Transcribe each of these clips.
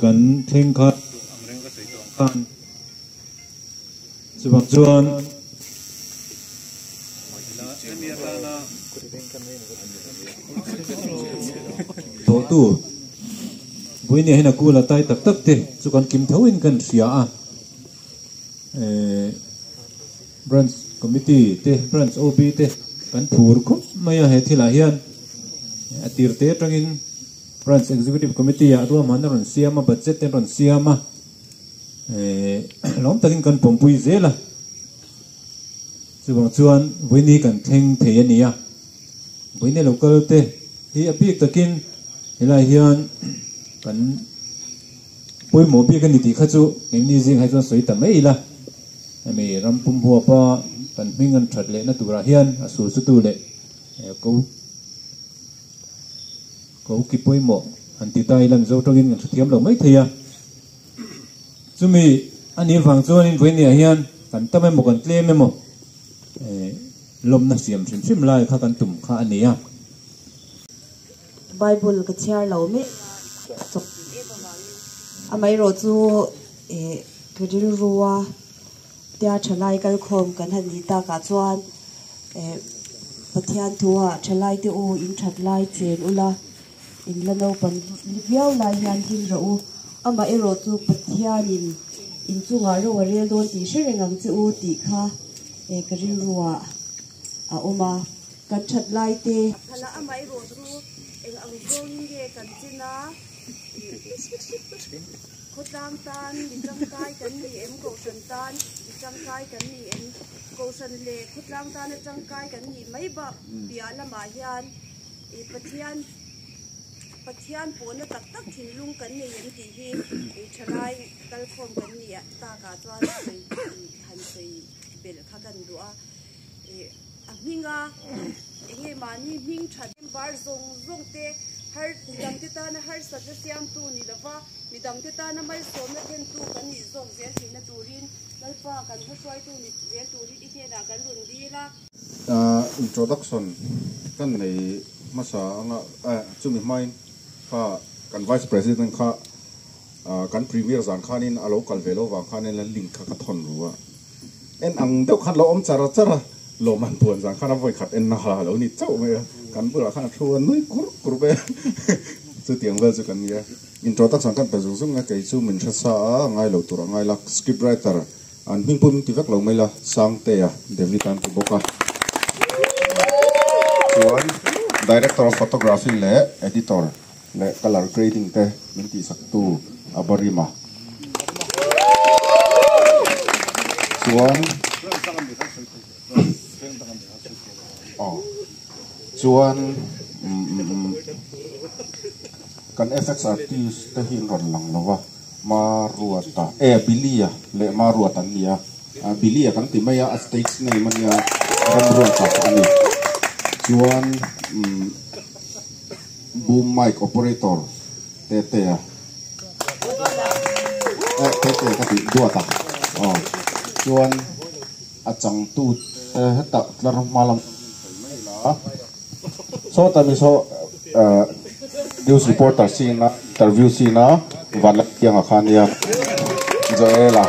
กันเท่งขัดขันสบักจวนตัวตู้บุญเนี่ยให้นักกู้ละไตตักตักเตะสุกันกิมเท่าอินกันเสียbranch committee te branch OB te kan phur ko maya he thila hian atir te tangin branch executive committee ya ro man ron siama budget te ron siama lom takin kan pompui zela subang chuan buini kan theng the ania buini local te hi apik takin hilai hian kan poi mo pi kan ni ti khachu engni jing hai chuan soi ta mai la mi rampum hua pa kan mingan that le na tura hian asu su tu le ko ki poi mo an ti tai lam zo tongin ngan thiam lo mai thia chumi ani wang chuan in voin nia hian kan ta mai mo kan tle me mo lom na siam thim thim lai kha kan tum kha ania bible ka chiar lo me chok amai ro chu kadil ruwa tia thalai kal khom kan han ni ta ka chuan pathian thua thalai te u in thatlai chen ula in lano pan viau lai yan hin ro u ama ero chu pathian in chunga ro rel don ti sherengam chu u ti kha kadil ruwa a oma kan thatlai te hala ama ero chu ang gong ye kan china khutang tan litang kai kan ni em ko san tan litang kai kan ni em ko san le khutang tan litang kai kan ni mai ba bia lama hian pathian pona tak tak thin lung kan ni em ti hi thalai kal khom kan ni ta ka chuan han sei bel kha kan du'a minga enge mani ming thadem bar zong te har midang te ta na har sa siam tu ni lava midang te ta na mai som na then tu kan ni zong zel thi na turin lalpa kan thoi tu ni zel turi i he da kan run di la introduction kan nei masa anga chumi main kha kan vice president kha kan premier zan khanin alo kal velo wa khanin la link kha ka thon ruwa en ang deuh khat lo om chara lo man puan zan khana voi khat en na hala lo ni chau me kan bura khana thuan noi kur be chu tiang wel chu kan ya introduction kan pa zung nga kai chu min tha sa ngai lo tur ngai lak script writer an hingpum ti vek lo mai la sang te ya david an ti boka chuan director of photography le editor le color grading te min ti sak tu abarima chuan chuan kan FX artist te hin ron lang lawa maruata bilia le maruata nia bilia kan ti maya stage nei mania ramruata ani chuan boom mic operator te ka ti duata chuan achang tu heta tlar malam so tami so news reporter sina interview sina valak yang akan ya joela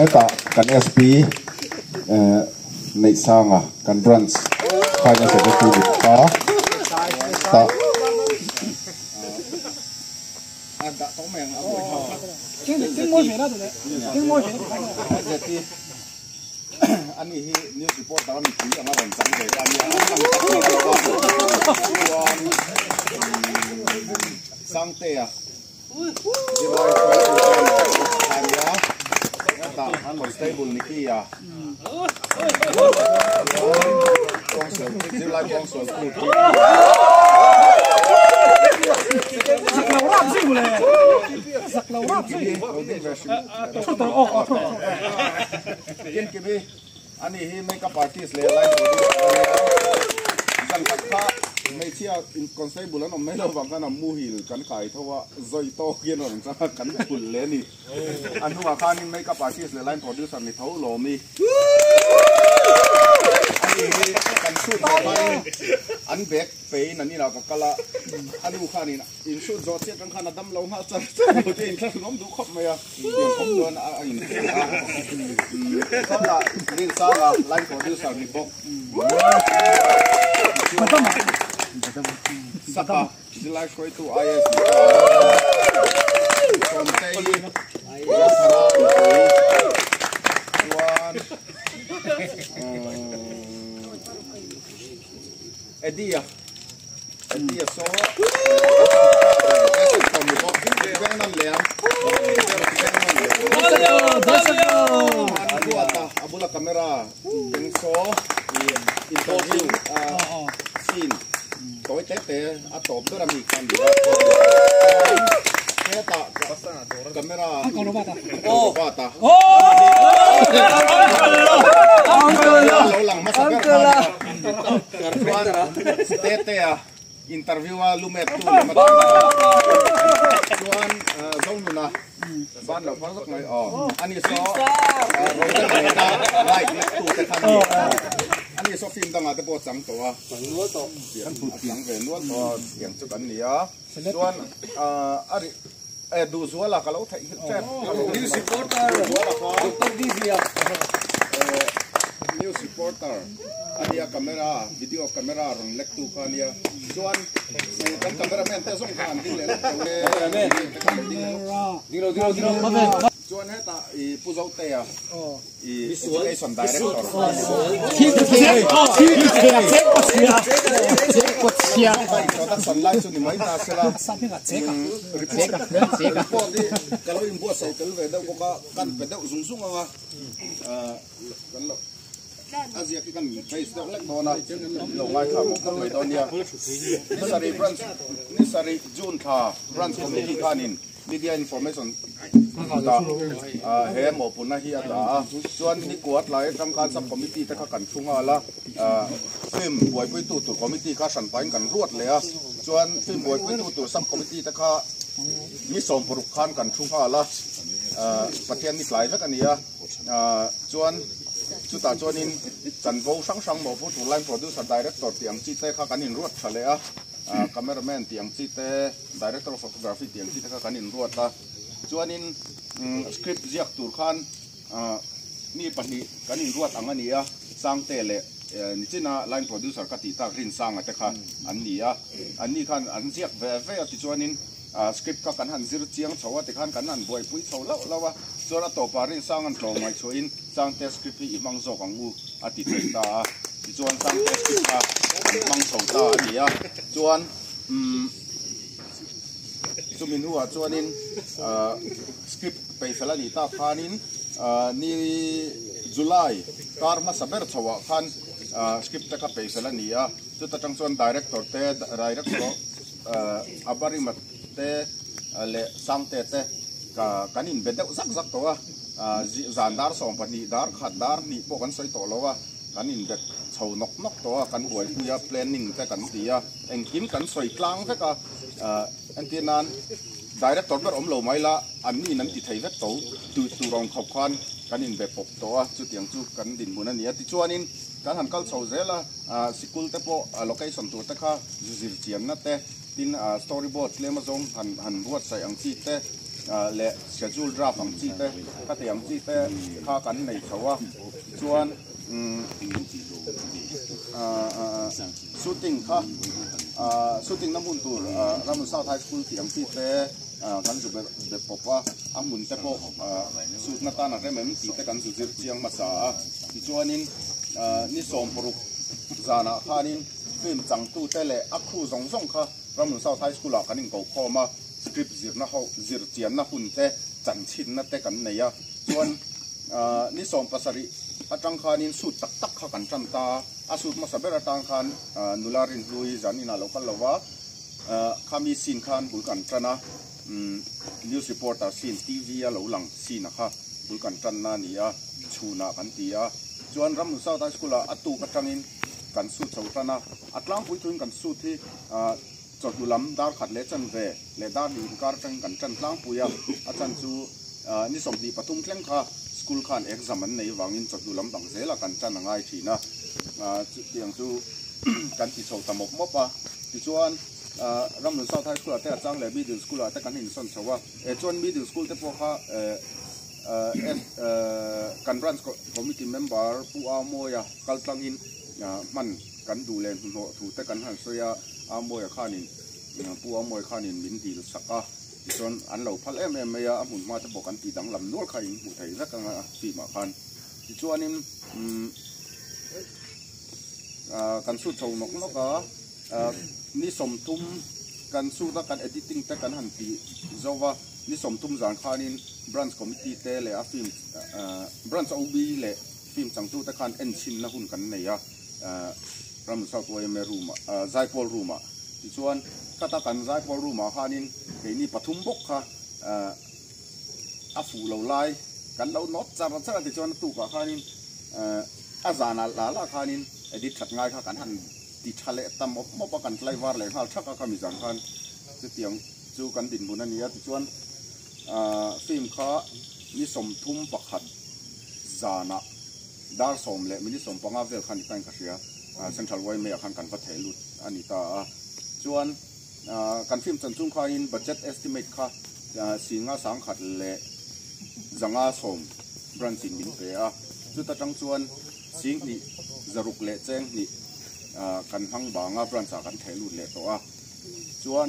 eta kan SP nei sanga kan branch kanya se tu ta ada to meng ting mo shena tu ting mo shena ani hi news reporter mi ti anga ron chang de ani sangte ya jirai area ta an stable niki ya jirai konsol ani hi makeup artist le line kan kha mai chia in constable an mai lo wang kan muhil kan kai thowa zoi to kian on cha kan pul le ni an huwa khan in makeup artist le line producer ni tho lo mi ani hi kan สุดไปอันเบกไปนั่นนี่เราก็กะละอันดูข้านี่นะอินสุดจอดเสียกันข้านะดำเราหาจัดตัวเองข้าน้องดูขบไหมอ่ะเดี๋ยวผมโดนอินก็ละเรื่องซาละไลฟ์โปรดิวเซอร์นี่บอกมันต้องสักอ่ะจะไลฟ์ช่วยตัวไอ้คนเตยเอ็ดดี้โซ่คนมีบอกที่แบงนั่นเลยดูอ่ะอาบุลาคาเมราเป็นโซ่อินโทรดิวซีนตัวเตะอัตโตเบอร์มีกันดีเฮ้ยตาคาเมราโอ้บ้าตาโอ้เราหลังมาสักการะเตะอินเตอร์วิวว่าลูเมตุมาดูวันส่งดูนะบ้านเราพักสักหน่อยอ๋ออันนี้ซอเราจะไปได้ไล่เล็กตูแต่ทำนี่อันนี้ซอฟิล์มต่างหากแต่ปวดสังตัวสังนัวตัวเสียงเวนนัวตัวเสียงจุกันนี่อ่ะส่วนอะไรดูสัวละก็เราถ่ายแค่นิวส์รีพอร์เตอร์สัวละก็ตัวดีเสียนิวส์รีพอร์เตอร์อันนี้kameraวิดีโอkameraรองเล็กตัวกันเนี่ยส่วนกันkameraแมนแต่ส่งผ่านดิ้งเลยส่วนให้ตาผู้เจ้าเตะeducation director ที่เช็คตัวสันไลน์สุดนี่ไม่ตาเสร็จแล้วรีพอร์ตที่kalau import cycle เวลาก็กันเป็นเด็กสูงๆอ่ะกันแล้วอาเซียนกันไปสต็อกเล็กโดนนะลงไล่ข่าวมุกกันเลยตอนนี้นิสารีบรันนิสารีจูนท่าบรันคอมมิตี้การินมีเดียอินโฟเมชั่นตาเฮมอปุ่นนะเฮียตาส่วนนี่กวดหลายทำการซับคอมมิตี้แต่กันชุ่งอะไรฟิล์มบวยปุ้ยตู่คอมมิตี้ข้าสันไปกันรวดเลยส่วนฟิล์มบวยปุ้ยตู่ซับคอมมิตี้แต่ข้ามีสองปรุกขันกันชุ่งอะไรประเทศนี้หลายแล้วกันเนี่ยส่วนจุดต่างส่วนนี้จันโวช่างหมอผู้ถูกไล่โปรดิวเซอร์ดีเรคเตอร์เตียงจีเต้ข้ากันอินรวดเฉลี่ยคาเมราแมนเตียงจีเต้ดีเรคเตอร์ฟอโตกราฟีเตียงจีเต้ข้ากันอินรวดละส่วนนี้สคริปต์เรียกตูร์ขันนี่ปนิกันอินรวดอันนี้สร้างเตะนี่จีน่าไล่โปรดิวเซอร์ก็ติดตามรินสร้างแต่ข้าอันนี้ขันอันเรียกเว่ยที่ส่วนนี้สคริปต์ก็กันหันซิร์เชียงชาวที่ขันนั่นบวยปุ้ยชาวแล้วว่าส่วนต่อไปรินสร้างอันโตไม่ช่วยสร้างเทสคริปต์ที่มังโซของงูอาทิตย์ตาส่วนสร้างเทสคริปต์มังโซตาอันนี้ส่วนจุมินหัวส่วนนี้สคริปต์ไปสลัดนิตาขานินนี่จุลัยการมาสับเบอร์ชาวขันสคริปต์ก็ไปสลัดนี้จุดตั้งส่วนดีเรคเตอร์อาบาริมัตเตเลสังเตเตกันอินเบดเดอซักตัวจานดาร์สองปนีดาร์ขัดดาร์นี่พวกกันใส่ตัวแล้วว่ากันอินเบดชาวนกตัวกันบวยคุยเพลนนิ่งแต่กันตีเองกินกันใส่กลางแต่ก็อันที่นั้นดีเรคเตอร์ก็อมโลไม่ละอันนี้นั้นติดไทยเวทตัวตูรองขอบควันกันอินเบดปกตัวจุดอย่างจุกันดินบุญนี้ที่ชวนนี้การหันกัลโซเซล่าสกุลเตปโโลเคชั่นตัวเตค่ะจุดเจียนนั่นเตตินสตอรี่บอร์ดเลมาซงหันรวดใส่อังจีเตเละสเกจูลดราฟอังจีเตก็แต่อังจีเตข้ากันในเขาว่าส่วนชูตติ้งค่ะชูตติ้งน้ำมันตัวน้ำมันเศร้าไทยสกุลที่อังจีเตกันจุดแบบพบว่าอังมุนเตปสูตรนัตานักเรียนมันตีเตกันสุดเจียงมาสาที่ส่วนนี้นี่สมปรุกจานะข้านี้ฟิล์มจังตู้เตเละอักครูส่งค่ะเราเหมือนชาวไทยสกุลกันนิ่งเก่าข้อมาสคริปต์จีร์นะเขาจีร์เจียนนะหุ่นเตจันชินนะเตกันเนี่ยส่วนนี่สมภาษาริอาจังข้านี้สูตรตักข้ากันจันตาอาสูตรมาสับเบอร์ตังขันนุลารินลุยจานินาโลกันละว่าข้ามีซีนขันบุกันจันนะนิวส์รีพอร์เตอร์ซีนทีวีอะเหล่าหลังซีนนะคะบุกันจันนาเนี่ยชูนากันตีส่วนเราเหมือนชาวไทยสกุลอัตุกัจจังินกันสูตรชาวจันนะอัตลังปุยทุนกันสูตรที่จดดูลำดาร์ขัดเลจันเวเลดาร์ลินการจังกันจันลังปุยอาจารย์จูนี่สมดีปฐุมเคร่งค่ะสกุลขันเอกซ์มันในวังอินจดดูลำต่างเสละกันจันง่ายทีนะ tiếng chúกันติดโซ่ตมบมบอ่ะที่ชวนรำหนุนเสาไทยสกุลแต่จังเลยมิดเดิลสกุลแต่กันหินส่วนสว่าชวนมิดเดิลสกุลแต่พวกเขากันรันคอมมิตี้เมมเบอร์ผู้อามวยกัลตังอินมันกันดูแลถูแต่กันหันเสียอามวยข้านินผู้อามวยข้านินมินดีสักอ่ะที่ชวนอันเราพัลเอ็มหมุนมาจะบอกกันตีดังลำนู้นใครหมุนไทยสักกันฟีมาคันที่ชวนนี่กันสู้โชว์นกก็นี่สมทุมกันสู้แล้วกันเอดิติ้งแต่กันหันตีเจ้าว่านี่สมทุมจานข้านินบรันส์คอมมิตี้เตะเลยฟิล์มบรันส์โอบีเลยฟิล์มจังตู้แต่กันเอ็นชินนะหุ่นกันเนี่ยรำเสาตัวเอเมรูมาไซพอลรูมาที่ชวนก็ตากันไซพอลรูมาข้านินเดี๋ยวนี้ปฐุมบกค่ะอาฟูเราไล่กันเราน็อตจานที่ชวนตู้กับข้านินอาจารย์ลาลาข้านินเอดิทัดง่ายข้ากันหันติดทะเลตั้มมอบกันไล่วาร์เลยข้าชักข้ามีจังคันจะเตียงจูกันดินบุญนี่ที่ชวนฟิล์มข้ามีสมทุมปักขัดจานะดาร์สมเละมินิสมปังอาเวลขันตั้งกระเสียเซ็นทรัลไวเมียขันกันพัฒน์ลุดอันนี้ตาชวนกันฟิล์มจันจุงข้าอินบัดเจ็ตเอสติเมตข้าสิงห์สังขัดเละจังอาสมบรันจินมินเปียจุดตั้งชวนสิงห์นี่จรุกเละเจงนี่กันทั้งบางบรันจากกันเทลุดเละตัวชวน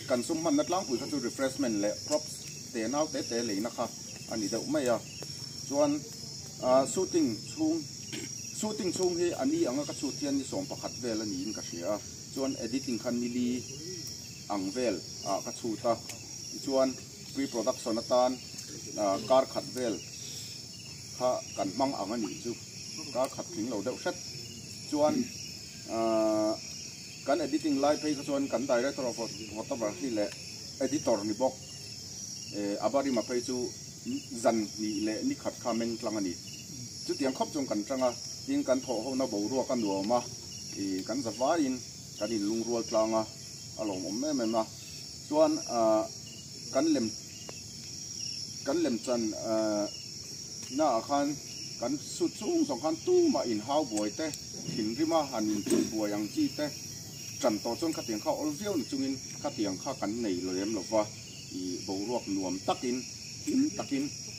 กันซุ่มมันนัดล้างปุ๋ยเขาจะ refreshment เละ props เตะน้าเตะเลยนะครับอันนี้เดี๋ยวไม่ชวนshooting ช่วงที่อันนี้อังก็ชูเทียนที่ส่งประคัดเวลนี้ก็เสียชวน editing คันมิลีอังเวลก็ชูตาชวน pre production นัตานการขัดเวลข้ากันมั่งอังอันนี้จูการขัดถึงเราเดือดเช็ดชวนการ editing ไลฟ์เพย์ก็ชวนกัน director of photography และ editor นี่บอกอาบาริมาเพย์จูจันนี่และนี่ขัดคาเมงกลางอันนี้จุดยังครบจงกันจังยิงกันโถเขาหน้าบ่รัวกันหัวมากันสบายอินกันอินลุงรัวกลางอารมณ์แม่มาส่วนกันเล่มจันหน้าอาคารกันสุดสูงสองคันตู้มาอินฮาวบวยเต้หินริมาหันอินบวยยังจีเต้จันต่อจนขัดเตียงข้าวอลเวียวจุงอินขัดเตียงข้ากันในเลยหรอกว่าบ่รัวนวมตักอิน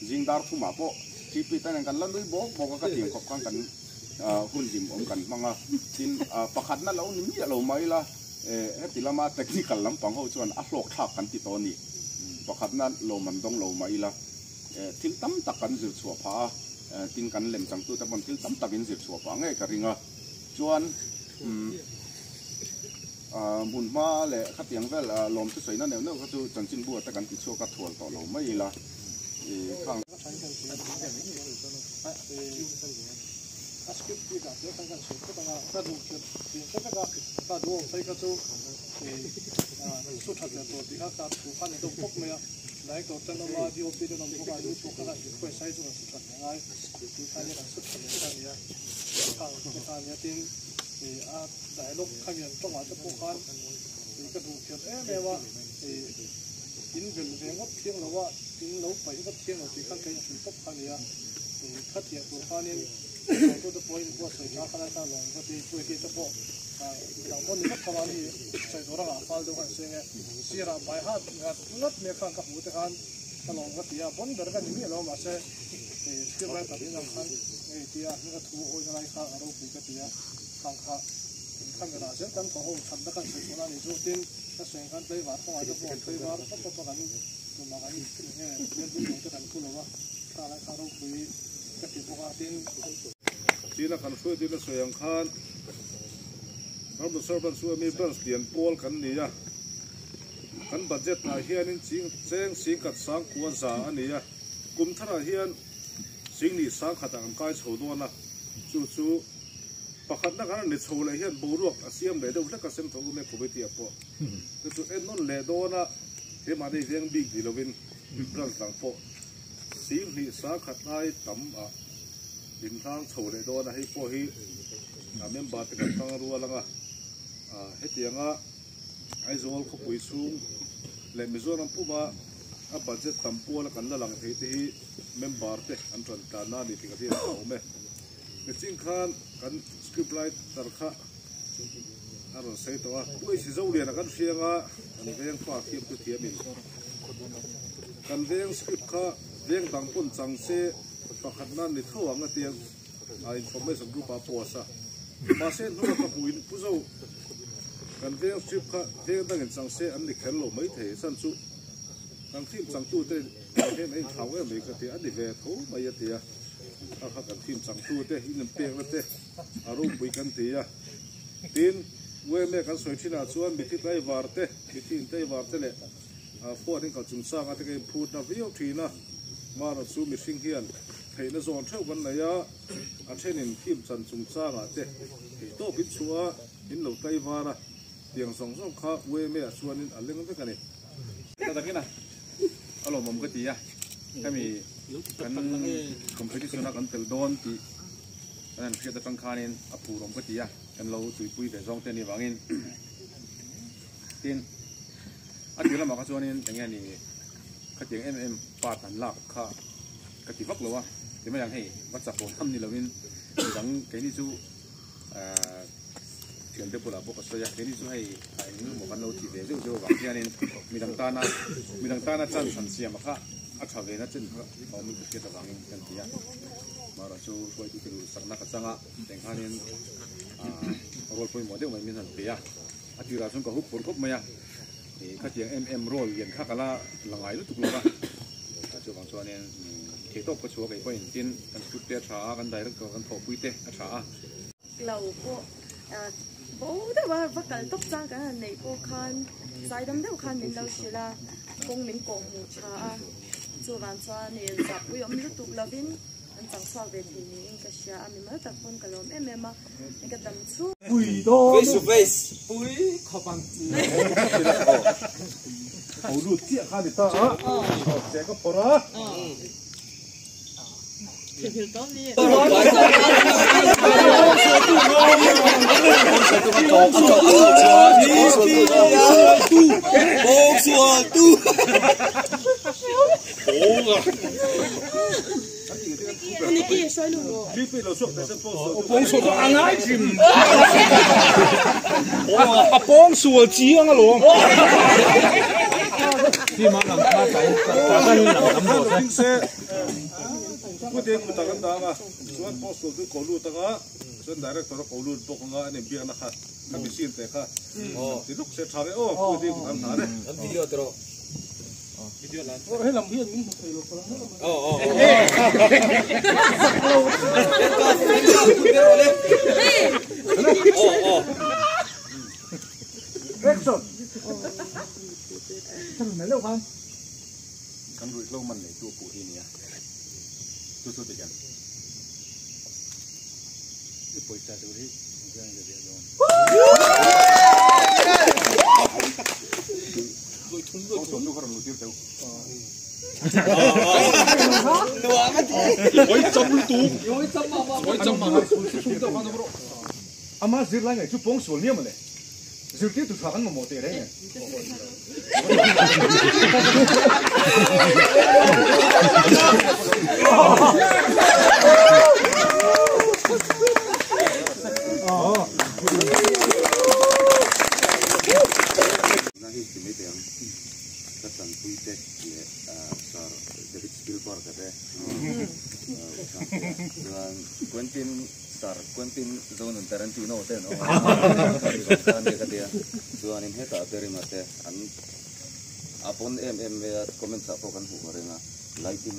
จิงดาร์ทุ่มาโปที่ปีนั้นกันแล้วด้วยบอกก็เตียงขอบข้างกันหุ่นจิมอมกันมังจินประคัดนั่นเราหนีเราไม่ละติลามาเทคนิคลำปังเขาชวนอัพโหลดทับกันที่ตัวนี้ประคัดนั่นเรามันต้องเราไม่ละทิ้งตั้มตักกันสืบสวนผาทิ้งกันเล่มจังตัวแต่บนทิ้งตั้มตักกันสืบสวนผาไงกันริงชวนบุญมาเลยขัดเตียงเวลลมที่สวยนั่นเนี่ยเขาจะจันจินบัวแต่กันติดชัวกัดถั่วต่อเราไม่ละข้าง아쉽게 보이다. 내가 잠깐 그다가 나도 생각가 나도 저희가도 소차도 네가 다 부판에도 뽑으면 나이도 어떤 놈아디 오피도 넘고 가지고 똑같아 그 사이즈가 소차네. 아, 부판이랑 소차네. 아니야. 다이록 하면 좀 아주 뽑아. 그러니까 도쿄 에메와 인별된 것 피해로와 인로 빠이가 피해로 뒤가 그냥 뽑하니야. 카티야 부판인ตัวตัวpointพวกใส่ข้าวข้าวตาลงก็ที่ตัวที่ตัวพวกอย่างพวกนี้ก็ทำอะไรใส่ตัวละฟ้าดูกันเสียงเสียระบายฮัดงัดเมียข้างกับหัวตะกันตลงก็ที่บนเดินกันนี่เรามาเสียสกิลไรตัดที่สำคัญที่นี่ก็ถูกโอ้ยอะไรข้างเราคุยกันที่ข้างข้างเวลาเช่นกันของผมฉันตะกันใส่ตัวนั้นจุดที่ก็เสียงกันเลยว่าของอาจจะบอกเลยว่าก็ตัวกันตัวมากันเนี่ยเรื่องที่ตะกันคุณหรือว่าข้างอะไรข้างเราคุยก็ที่พวกอาทิตย์จีน่าขันช่วยจีน่าสวยยังขันเราบุษบาช่วยมีบรันเตียนโพลกันนี่ขันบัดเจ็ตอาเฮียนิจริงเจงสิงกัดสังกัวจ่าอันนี้กุมท่าอาเฮียนสิงนี่สังขัดอันกายโฉดวนจู่ประคัดนักการนี่โฉเลยเฮียนบูรุกเสียมเลยเดี๋ยวเล็กก็เส้นทางไม่ขบเตียบพอจู่เอ็นนั่นเลยโดนเฮียมาได้เรียงบิ๊กดีเราเป็นบรันสังพอสิงนี่สังขัดได้ต่ำดินทางโฉเลยโดนให้พอให้เมมบาร์กันตั้งรัวลังเฮตียงไอโซลเขาปุยสูงและมิโซนัมพูมาบัดเจ็ตตั้มปัวแล้วกันละหลังเฮตีเมมบาร์เตอันตรายนาดีที่กระที่เราเม จริงข้ากันสคริปต์ไลท์ตระข้าอันนั้นใส่ตัวอุ้ยสิเจ้าเรียนกันเสียงอ่ะกันเรื่องฟ้าเทียมตัวเทียมนี่กันเรื่องสคริปต์ข้าเรื่องต่างคนจังเซ่ประคันนั้นในทั่วงาเตียงไอ้ผมไม่สมรู้ป่าปัวซะมาเส้นทุกคนผู้อินผู้เจ้ากันเรื่องสคริปต์ข้าเรื่องตั้งเงินจังเซ่อันนี้แข็งหล่อไม่เทสันสุทางทีมจังตู้เต้เห็นไอ้เขาเอ้ไม่กระเทียอันนี้เวทโหไม่ยเทียถ้าเขากันทีมจังตู้เต้อินเปียงแล้วเต้อารมณ์ไปกันเทียทีนเว้ยแม่กันสวยที่น่าชวนมีที่ไต้หวันเต้มีที่ไต้หวันเต้เลยพวกนี้เขาจุ่มสร้างอะไรกันพูดนะวิวทีนะมาเราสู้มีสิ่งเฮียนเห็นส่วนเท่ากันเลยอ่ะอาเช่นทีมจันจุ่มสร้างอ่ะเต้โตพิชัวอินเราไต้หวันนะเตียงสองข้าเว้ยแม่ชวนนี่อะไรกันกันนี่แต่ตะกี้นะอารมณ์มันก็ดีอ่ะถ้ามีกันคอมเพลติชันกันเตลโดนที่นั่นเพื่อจะตั้งค่านี่อภูรมก็ดีอ่ะกันเราจุยปุยแต่ช่องเต้นนี่วางอินทีนอันที่เรามาก็ชวนนี่อย่างเงี้ยนี่ขัดแย้งปาดหันหลักข้ากติฟักเลยว่าที่ไม่อยากให้วัดจับโอนทำนี่เราวินหลังแกนี่สู้เชื่อมเด็กปุระบุกสยามแกนี่สู้ให้ไอ้หมู่บ้านเราที่เดียวเจ้าบางที่นี่มีต่างตานะจันสันเสียมาค่ะอัชเวนะจันค่ะเขามีเกี่ยวกับวางอินกันที่อ่ะมาเราสู้ช่วยที่ดูสักนักจังอ่ะแต่งข้านี่โรลปุ่ยหมดเดี๋ยวไม่มีสันเปียอาทิตย์ละส่วนก็หุบผลครบไหมอ่ะข้าเจียงโรลเย็นข้ากะละหลังไหลรู้ตุกเลยป่ะช่วงบางส่วนเนี่ยเขตก็ชัวร์กับไอ้พวกอินเดียนกันสุดเตี้ยช้ากันได้แล้วก็กันถอดปุยเตะช้าเราก็บอกได้ว่าวักกันตกใจกันในพวกคันใจดำเดียวคันเป็นเราสิละคงเป็นกองหมู่ช้าช่วงบางส่วนเนี่ยจับปุยอมรู้ตุกเราเป็นอันจังสาวเวทีนี้ก็เสียมีมาแต่คนก็ลมมานี่ก็ดำสู้ปุยโต face to face ปุยขอบังเขาดูเตี้ยข้าดิตาเจ๊ก็พอละคือตอนนี้你摔路了。你被老说在这帮手，帮手都安爱情。哇，帮手鸡啊，龙。ที่มาหลังคาใส่กันหลังตำรวจ平时我哋唔得咁打嘛，所以帮手都搞路得啊，所以大家都搞路多个啊，你别那哈，他们先在哈，你都是查的哦，我哋唔打的。video terus。我喺林邊面睇落去啦。哦。Action。ทำไมเร็วพันกันรู้เล่ามันในตัวปูที่นี่ตัวติดกันนี่ปล่อยใจดูที่ยังจะเรียนรู้ต้องชมดูเขารู้ที่เดียว我一针都毒，我一针嘛，冲到翻到不着。阿妈是来个就帮手念么嘞？就这都传我冇得嘞。哦。那是什么的？ก็สั่งคุยเด็กเนี่ยสารเดวิดสปิลบอร์กได้dan Quentin Zone Tarantino teh no kan dia kata soalnya ini tak terima teh an apun ya komen tak kan hukumnya lighting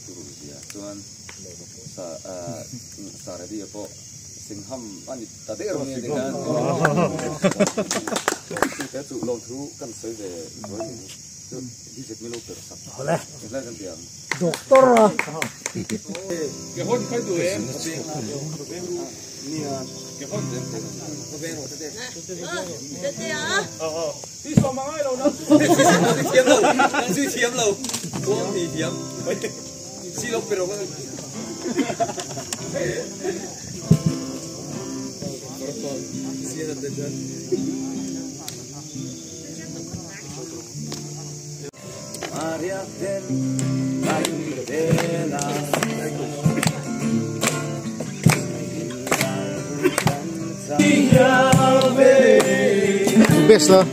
turun dia soalnya sara dia po singham ani tadi orang ini kan kita tu long through kan saya di set milo tersap boleh kita kan dia dokter kehon kai tu ni kehon đi xóm mang ai đâu nữa suy thiếm lâu uống thì thiếm xí lốc pero Maria del best lah.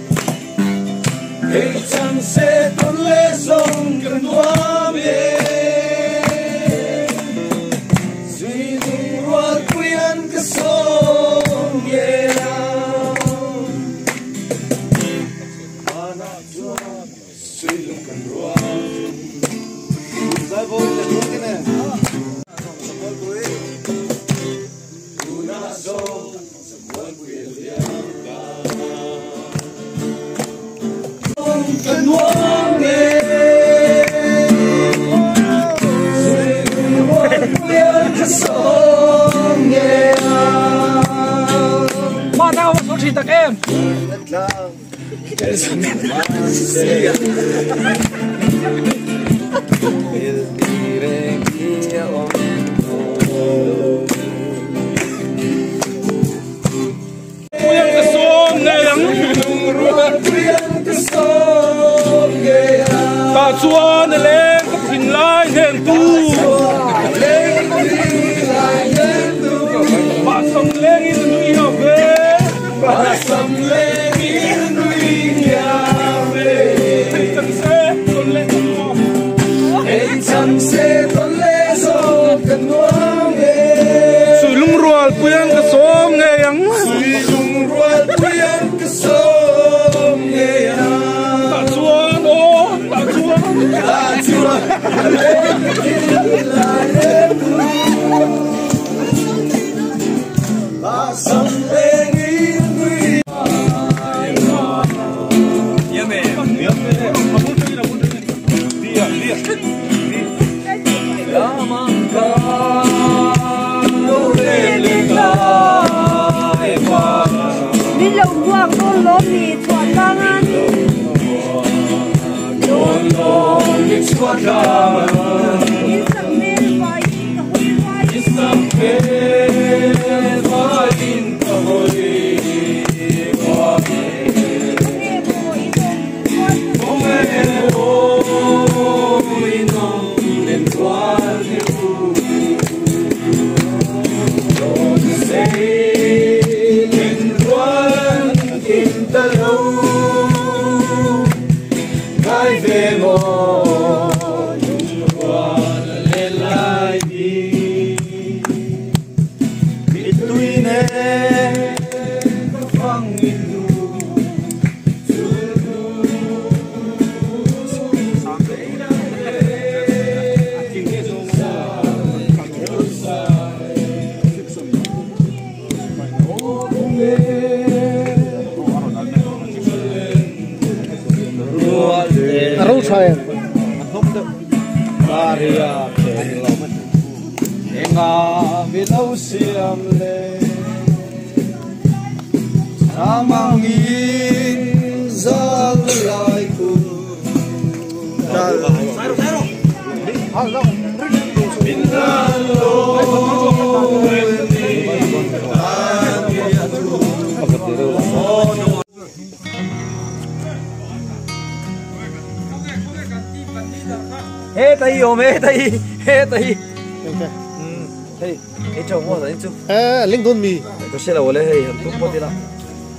Linh đồn mì. Tôi sẽ là ở đây hay không có gì đâu.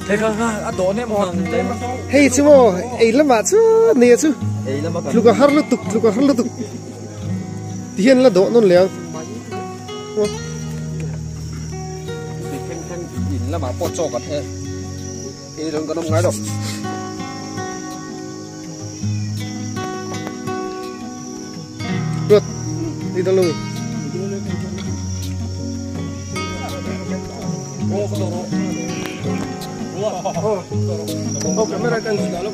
Thế không à, đồ này mà hey chứ mà, ấy lắm mà chứ, nè chứ. Lúc har lu tuk. Tiền là đồ non liang. Nhìn là mà bỏ cho cả thế. Ấy đừng có nằm ngay đâu. Được, đi đâu luôn. Oh, kamera kan sudah lo.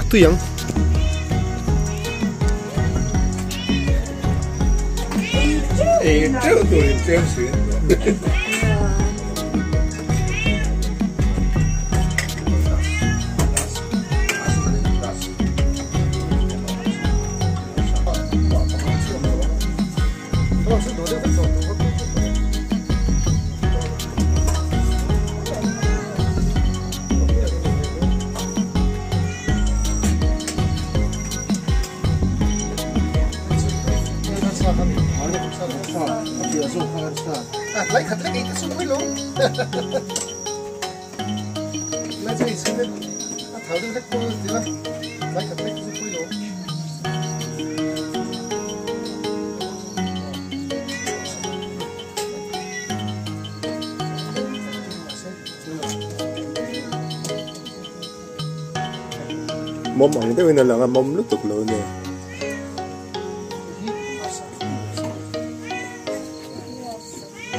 Itu yang itu sih. lấy khát cái cái súng mới luôn lấy cái gì đấy thảo được cái cô gì đó lấy khát cái súng mới luôn mồm mỏng thế này là mồm lúc tục lợn nè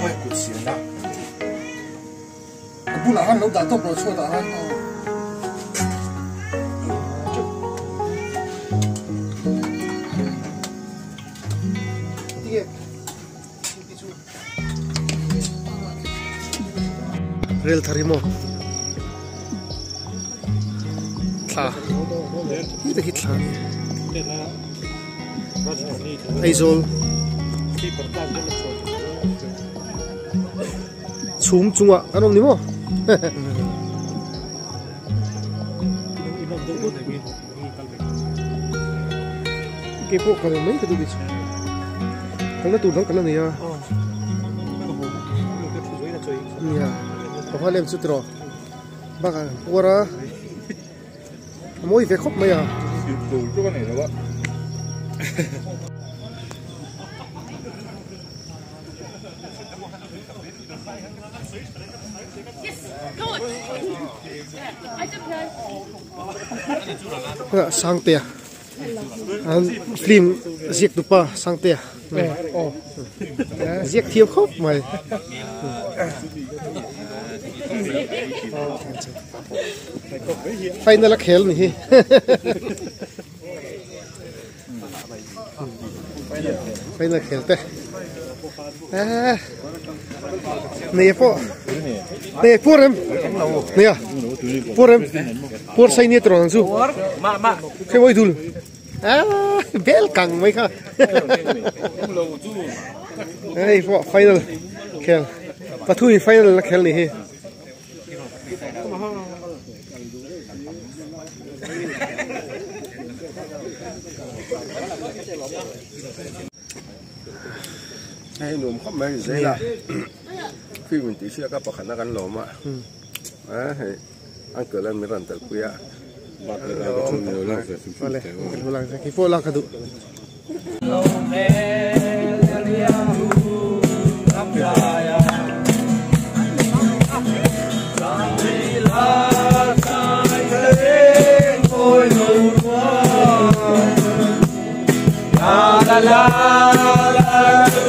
quay cuộc chiến đó bù là hắn lâu đã tốc độ chua đã hắn rel tharimo thà cái gì thà Aizol chum chunga anh ông nimo cái bộ cái mấy cái gì cái nó tụt nó cái này à nha có phải làm chút rồi bác à qua mỗi việc khóc mấy à đủ cái này là vậy sang tia phim giết tụp pa sang tia giết thiệp khóc mày final là khel nè final khel te nè po em nè por say nè tròn su cái môi dul bel căng mấy kha đây po final khel và thui final là khel nè hay nôm khắp mấy dễ là khi mình tí xưa các bậc khả năng ăn lẩu mà ăn cửa lên mới làm tự quý ạ vale hola que fue la cadu la la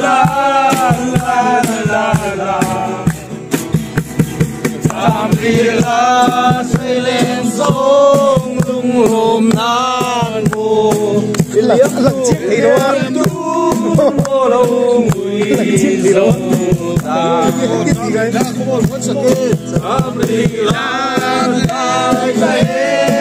la la la Samrila Sailen Song Lung Hôm Nan Hồ Liệp Lật Chiếc Đi Đó Ô Lâu Mùi Đi Đó Samrila Sailen